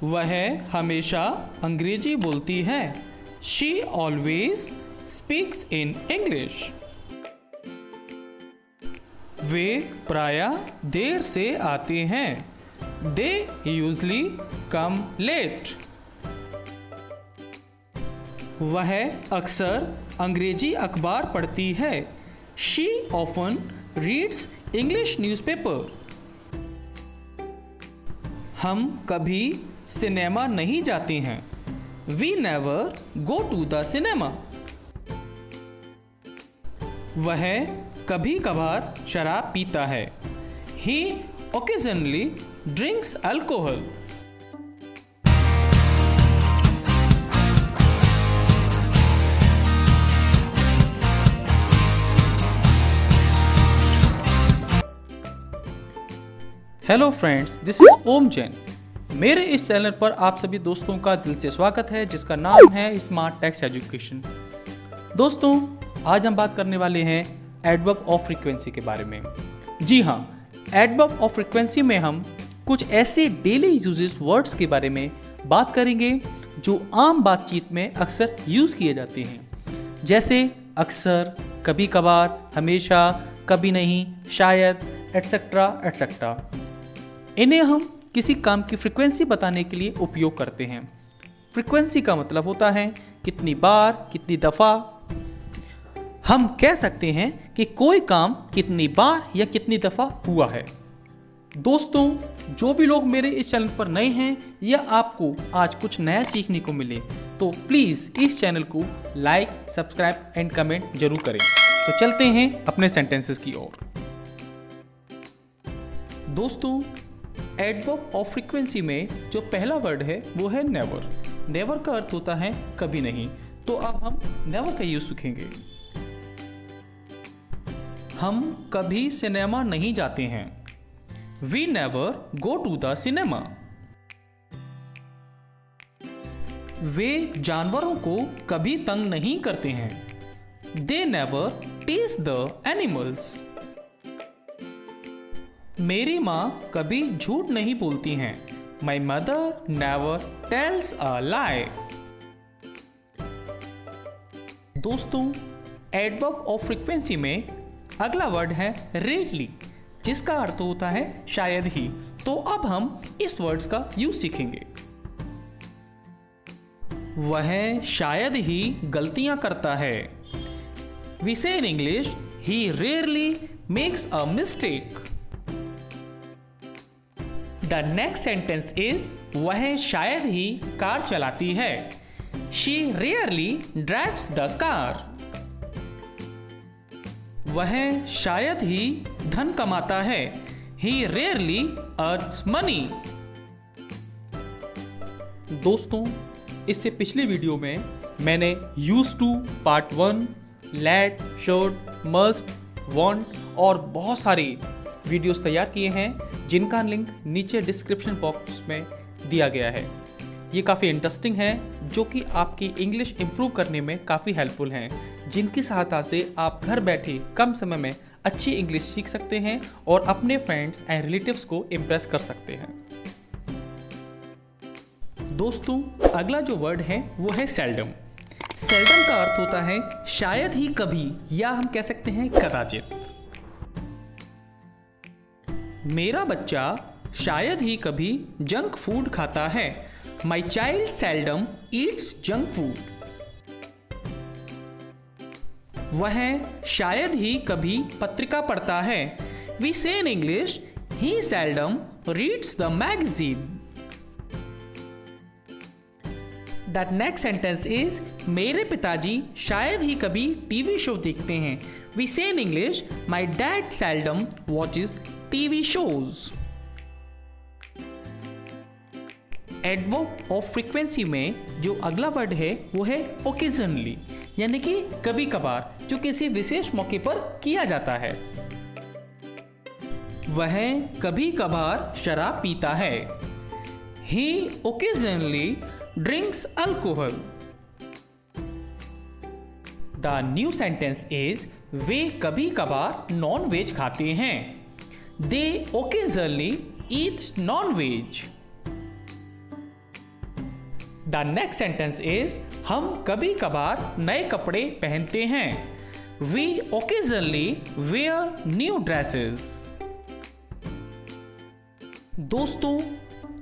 वह हमेशा अंग्रेजी बोलती है। She always speaks in English. वे प्रायः देर से आते हैं। They usually come late. वह अक्सर अंग्रेजी अखबार पढ़ती है। She often reads English newspaper. हम कभी सिनेमा नहीं जाते हैं। We never go to the cinema. वह कभी कभार शराब पीता है। He occasionally drinks alcohol. Hello friends, this is Om Jain. मेरे इस चैनल पर आप सभी दोस्तों का दिल से स्वागत है, जिसका नाम है स्मार्ट टेक्स्ट एजुकेशन। दोस्तों, आज हम बात करने वाले हैं एडवर्ब ऑफ फ्रीक्वेंसी के बारे में। जी हाँ, एडवर्ब ऑफ फ्रीक्वेंसी में हम कुछ ऐसे डेली यूजेस वर्ड्स के बारे में बात करेंगे जो आम बातचीत में अक्सर यूज़ किए जाते हैं, जैसे अक्सर, कभी कभार, हमेशा, कभी नहीं, शायद, एटसेट्रा एटसेट्रा। इन्हें हम किसी काम की फ्रीक्वेंसी बताने के लिए उपयोग करते हैं। फ्रीक्वेंसी का मतलब होता है कितनी बार, कितनी दफ़ा। हम कह सकते हैं कि कोई काम कितनी बार या कितनी दफ़ा हुआ है। दोस्तों, जो भी लोग मेरे इस चैनल पर नए हैं या आपको आज कुछ नया सीखने को मिले, तो प्लीज़ इस चैनल को लाइक, सब्सक्राइब एंड कमेंट जरूर करें। तो चलते हैं अपने सेंटेंसेस की ओर। दोस्तों, एडवर्ब ऑफ फ्रीक्वेंसी में जो पहला वर्ड है वो है नेवर। नेवर का अर्थ होता है कभी नहीं। तो अब हम नेवर का यूज सीखेंगे। हम कभी सिनेमा नहीं जाते हैं। We never go to the cinema. वे जानवरों को कभी तंग नहीं करते हैं। They never tease the animals. मेरी माँ कभी झूठ नहीं बोलती हैं। My mother never tells a lie. दोस्तों, एडवर्ब ऑफ फ्रीक्वेंसी में अगला वर्ड है रेयरली, जिसका अर्थ होता है शायद ही। तो अब हम इस वर्ड्स का यूज सीखेंगे। वह शायद ही गलतियां करता है। We say in English, he rarely makes a mistake. The next sentence is वह शायद ही कार चलाती है। She rarely drives the car. वह शायद ही धन कमाता है। He rarely earns money. दोस्तों, इससे पिछले वीडियो में मैंने use to part 1, let, should, must, want और बहुत सारी वीडियोस तैयार किए हैं, जिनका लिंक नीचे डिस्क्रिप्शन बॉक्स में दिया गया है। ये काफ़ी इंटरेस्टिंग है, जो कि आपकी इंग्लिश इम्प्रूव करने में काफ़ी हेल्पफुल हैं, जिनकी सहायता से आप घर बैठे कम समय में अच्छी इंग्लिश सीख सकते हैं और अपने फ्रेंड्स एंड रिलेटिव्स को इम्प्रेस कर सकते हैं। दोस्तों, अगला जो वर्ड है वो है सेल्डम। सेल्डम का अर्थ होता है शायद ही कभी, या हम कह सकते हैं कदाचित। मेरा बच्चा शायद ही कभी जंक फूड खाता है। My child seldom Yeats junk food. वह शायद ही कभी पत्रिका पढ़ता है। We say in English, he seldom reads the magazine. That next sentence is मेरे पिताजी शायद ही कभी टीवी शो देखते हैं। We say in English, my dad seldom watches TV shows. Adverb of frequency में जो अगला वर्ड है वो है ओकेजनली, यानी कि कभी कभार, जो किसी विशेष मौके पर किया जाता है। वह कभी कभार शराब पीता है। He occasionally drinks alcohol. The new sentence is वे कभी कभार नॉन वेज खाते हैं। They occasionally eat non veg. The next sentence is हम कभी कभार नए कपड़े पहनते हैं। We occasionally wear new dresses. दोस्तों,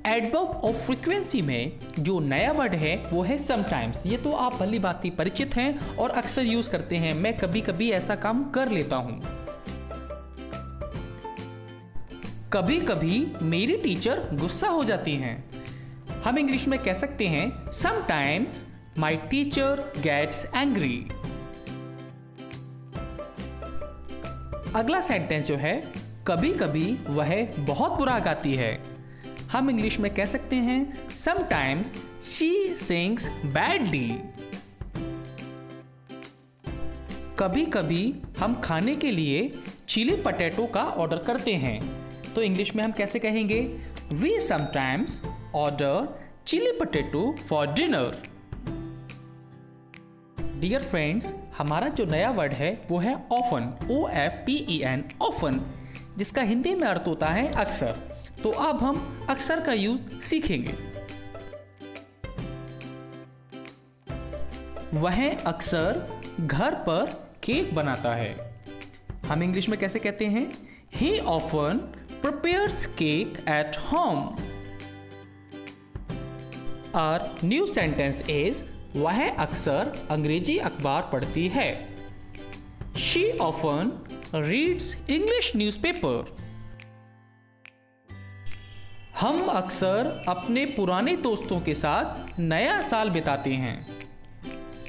एडवर्ब ऑफ फ्रीक्वेंसी में जो नया वर्ड है वो है समटाइम्स। ये तो आप भली भांति परिचित हैं और अक्सर यूज करते हैं। मैं कभी कभी ऐसा काम कर लेता हूं। कभी कभी मेरी टीचर गुस्सा हो जाती हैं। हम इंग्लिश में कह सकते हैं sometimes my teacher gets angry. अगला सेंटेंस जो है कभी कभी वह बहुत बुरा गाती है। हम इंग्लिश में कह सकते हैं समटाइम्स शी सिंग्स बैडली। कभी कभी हम खाने के लिए चिली पटेटो का ऑर्डर करते हैं, तो इंग्लिश में हम कैसे कहेंगे? We sometimes order chilli potato for dinner. Dear friends, हमारा जो नया वर्ड है वो है ऑफन, OFTEN, ऑफन, जिसका हिंदी में अर्थ होता है अक्सर। तो अब हम अक्सर का यूज सीखेंगे। वह अक्सर घर पर केक बनाता है। हम इंग्लिश में कैसे कहते हैं? He often prepares cake at home. Our new sentence is वह अक्सर अंग्रेजी अखबार पढ़ती है। She often reads English newspaper. हम अक्सर अपने पुराने दोस्तों के साथ नया साल बिताते हैं।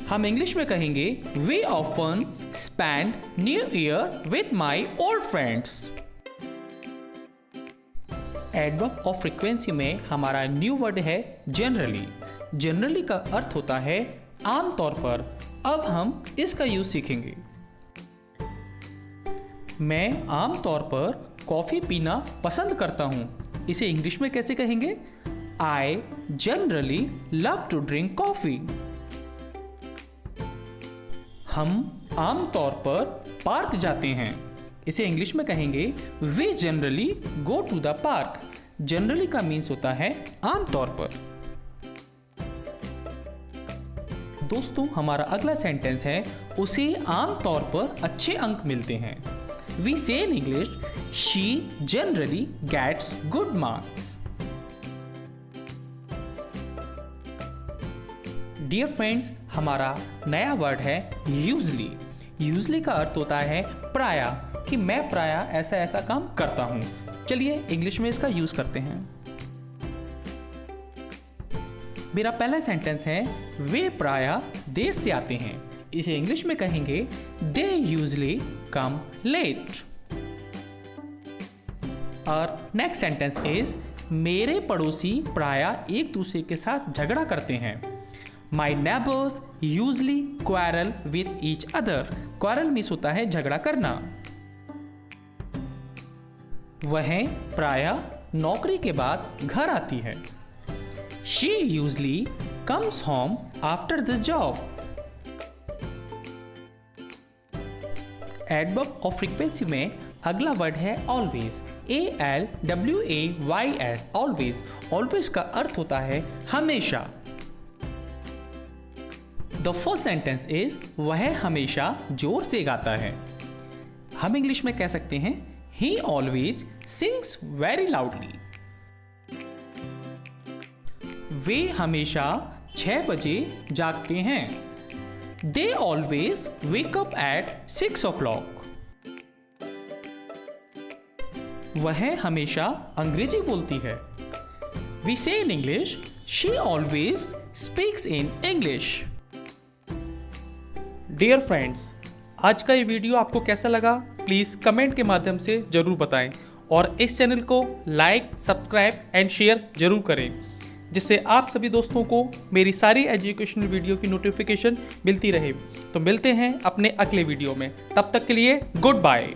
हम इंग्लिश में कहेंगे We often spend New Year with my old friends. Adverb of frequency में हमारा न्यू वर्ड है जनरली। जनरली का अर्थ होता है आमतौर पर। अब हम इसका यूज सीखेंगे। मैं आमतौर पर कॉफी पीना पसंद करता हूं। इसे इंग्लिश में कैसे कहेंगे? I generally love to drink coffee. हम आमतौर पर पार्क जाते हैं। इसे इंग्लिश में कहेंगे We generally go to the park. Generally का मीन्स होता है आमतौर पर। दोस्तों, हमारा अगला सेंटेंस है उसे आमतौर पर अच्छे अंक मिलते हैं। We say in English, she generally gets good marks. Dear friends, हमारा नया वर्ड है usually. Usually का अर्थ होता है प्रायः, कि मैं प्रायः ऐसा ऐसा काम करता हूं। चलिए इंग्लिश में इसका यूज करते हैं। मेरा पहला सेंटेंस है वे प्रायः देर से आते हैं। इसे इंग्लिश में कहेंगे They usually come late. और नेक्स्ट सेंटेंस इज मेरे पड़ोसी प्रायः एक दूसरे के साथ झगड़ा करते हैं। My neighbors usually quarrel with each other. Quarrel means होता है झगड़ा करना। वह प्रायः नौकरी के बाद घर आती है। She usually comes home after the job. Adverb of frequency में अगला वर्ड है ऑलवेज, ALWAYS, ऑलवेज। ऑलवेज का अर्थ होता है हमेशा। द फर्स्ट सेंटेंस इज वह हमेशा जोर से गाता है। हम इंग्लिश में कह सकते हैं he always sings very loudly. वे हमेशा 6 बजे जागते हैं। They always wake up at 6 o'clock. वह हमेशा अंग्रेजी बोलती है। We say in English, she always speaks in English. Dear friends, आज का ये वीडियो आपको कैसा लगा? प्लीज़ कमेंट के माध्यम से ज़रूर बताएं और इस चैनल को लाइक, सब्सक्राइब एंड शेयर ज़रूर करें, जिससे आप सभी दोस्तों को मेरी सारी एजुकेशनल वीडियो की नोटिफिकेशन मिलती रहे। तो मिलते हैं अपने अगले वीडियो में, तब तक के लिए गुड बाय।